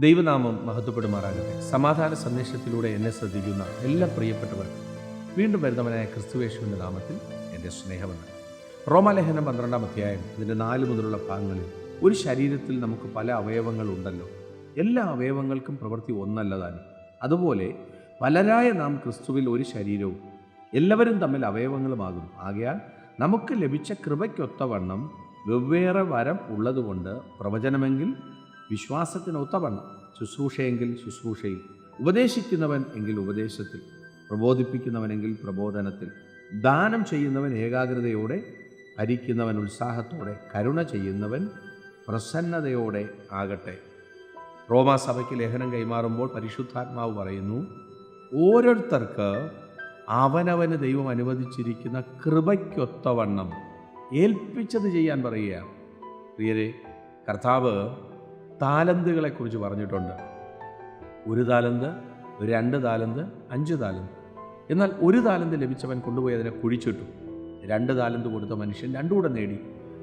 ദൈവനാമം മഹത്വപ്പെടുമാറാകട്ടെ. സമാധാന സന്ദേശത്തിലൂടെ എന്നെ ശ്രദ്ധിക്കുന്ന എല്ലാ പ്രിയപ്പെട്ടവർക്കും വീണ്ടും വരുന്നവനായ ക്രിസ്തുയേശുവിൻ്റെ നാമത്തിൽ എൻ്റെ സ്നേഹമാണ്. റോമാലേഖനം 12-ാം അധ്യായം അതിൻ്റെ 4 മുതലുള്ള ഭാഗങ്ങളിൽ ഒരു ശരീരത്തിൽ നമുക്ക് പല അവയവങ്ങളുണ്ടല്ലോ, എല്ലാ അവയവങ്ങൾക്കും പ്രവൃത്തി ഒന്നല്ലതാനും. അതുപോലെ പലരായ നാം ക്രിസ്തുവിൽ ഒരു ശരീരവും എല്ലാവരും തമ്മിൽ അവയവങ്ങളുമാകും. ആകയാൽ നമുക്ക് ലഭിച്ച കൃപയ്ക്കൊത്തവണ്ണം വെവ്വേറെ വരം ഉള്ളതുകൊണ്ട് പ്രവചനമെങ്കിൽ വിശ്വാസത്തിനൊത്തവണ്ണം, ശുശ്രൂഷയെങ്കിൽ ശുശ്രൂഷയിൽ, ഉപദേശിക്കുന്നവൻ എങ്കിൽ ഉപദേശത്തിൽ, പ്രബോധിപ്പിക്കുന്നവനെങ്കിൽ പ്രബോധനത്തിൽ, ദാനം ചെയ്യുന്നവൻ ഏകാഗ്രതയോടെ, ഭരിക്കുന്നവൻ ഉത്സാഹത്തോടെ, കരുണ ചെയ്യുന്നവൻ പ്രസന്നതയോടെ ആകട്ടെ. റോമാസഭയ്ക്ക് ലേഖനം കൈമാറുമ്പോൾ പരിശുദ്ധാത്മാവ് പറയുന്നു, ഓരോരുത്തർക്ക് അവനവന് ദൈവം അനുവദിച്ചിരിക്കുന്ന കൃപയ്ക്കൊത്തവണ്ണം ഏൽപ്പിച്ചത് ചെയ്യാൻ പറയുകയാണ്. പ്രിയരെ, കർത്താവ് താലന്തുകളെക്കുറിച്ച് പറഞ്ഞിട്ടുണ്ട്. 1 താലന്ത്, 2 താലന്ത്, 5 താലന്ത്. എന്നാൽ 1 താലന്ത് ലഭിച്ചവൻ കൊണ്ടുപോയി അതിനെ കുഴിച്ചിട്ടു. 2 താലന്ത് കൊടുത്ത മനുഷ്യൻ 2 കൂടെ നേടി,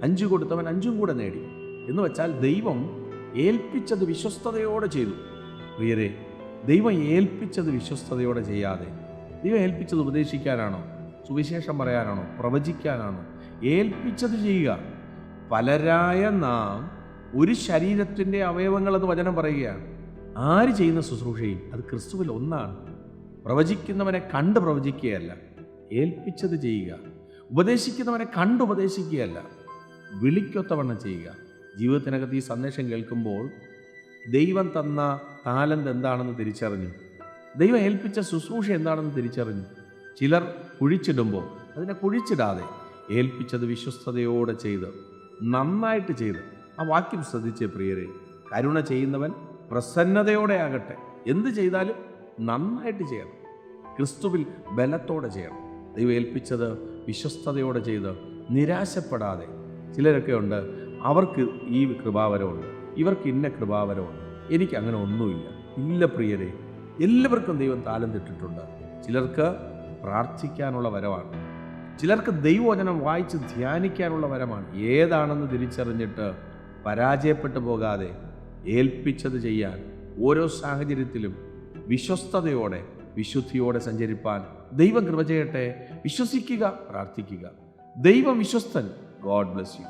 5 കൊടുത്തവൻ 5 കൂടെ നേടി. എന്ന് വെച്ചാൽ ദൈവം ഏൽപ്പിച്ചത് വിശ്വസ്തയോടെ ചെയ്തു. പ്രിയരെ, ദൈവം ഏൽപ്പിച്ചത് വിശ്വസ്തയോടെ ചെയ്യാതെ, ദൈവം ഏൽപ്പിച്ചത് ഉപദേശിക്കാനാണോ, സുവിശേഷം പറയാനാണോ, പ്രവചിക്കാനാണോ? ഏൽപ്പിച്ചത് ചെയ്യുക. പലരായ നാം ഒരു ശരീരത്തിൻ്റെ അവയവങ്ങളെന്ന് വചനം പറയുകയാണ്. ആര് ചെയ്യുന്ന ശുശ്രൂഷയും അത് ക്രിസ്തുവിൽ ഒന്നാണ്. പ്രവചിക്കുന്നവനെ കണ്ട് പ്രവചിക്കുകയല്ല, ഏൽപ്പിച്ചത് ചെയ്യുക. ഉപദേശിക്കുന്നവനെ കണ്ട് ഉപദേശിക്കുകയല്ല, വിളിക്കൊത്തവണ്ണം ചെയ്യുക. ജീവിതത്തിനകത്ത് ഈ സന്ദേശം കേൾക്കുമ്പോൾ ദൈവം തന്ന താലന്ത് എന്താണെന്ന് തിരിച്ചറിഞ്ഞു, ദൈവം ഏൽപ്പിച്ച ശുശ്രൂഷ എന്താണെന്ന് തിരിച്ചറിഞ്ഞു. ചിലർ കുഴിച്ചിടുമ്പോൾ അതിനെ കുഴിച്ചിടാതെ ഏൽപ്പിച്ചത് വിശ്വസ്തയോടെ ചെയ്ത്, നന്നായിട്ട് ചെയ്ത്. ആ വാക്യം ശ്രദ്ധിച്ചേ പ്രിയരെ. കരുണ ചെയ്യുന്നവൻ പ്രസന്നതയോടെ ആകട്ടെ. എന്ത് ചെയ്താലും നന്നായിട്ട് ചെയ്യണം, ക്രിസ്തുവിൽ ബലത്തോടെ ചെയ്യണം. ദൈവം ഏൽപ്പിച്ചത് വിശ്വസ്തയോടെ ചെയ്ത് നിരാശപ്പെടാതെ. ചിലരൊക്കെ ഉണ്ട്, അവർക്ക് ഈ കൃപാവരമുണ്ട്, ഇവർക്ക് ഇന്ന കൃപാവരമുണ്ട്, എനിക്ക് അങ്ങനെ ഒന്നുമില്ല. ഇല്ല പ്രിയരെ, എല്ലാവർക്കും ദൈവം താലന്തിട്ടിട്ടുണ്ട്. ചിലർക്ക് പ്രാർത്ഥിക്കാനുള്ള വരമാണ്, ചിലർക്ക് ദൈവവചനം വായിച്ച് ധ്യാനിക്കാനുള്ള വരമാണ്. ഏതാണെന്ന് തിരിച്ചറിഞ്ഞിട്ട് പരാജയപ്പെട്ടു പോകാതെ ഏൽപ്പിച്ചത് ചെയ്യാൻ, ഓരോ സാഹചര്യത്തിലും വിശ്വസ്തയോടെ വിശുദ്ധിയോടെ സഞ്ചരിപ്പാൻ ദൈവം കൃപ ചെയ്യട്ടെ. വിശ്വസിക്കുക, പ്രാർത്ഥിക്കുക. ദൈവം വിശ്വസ്തൻ. God bless U.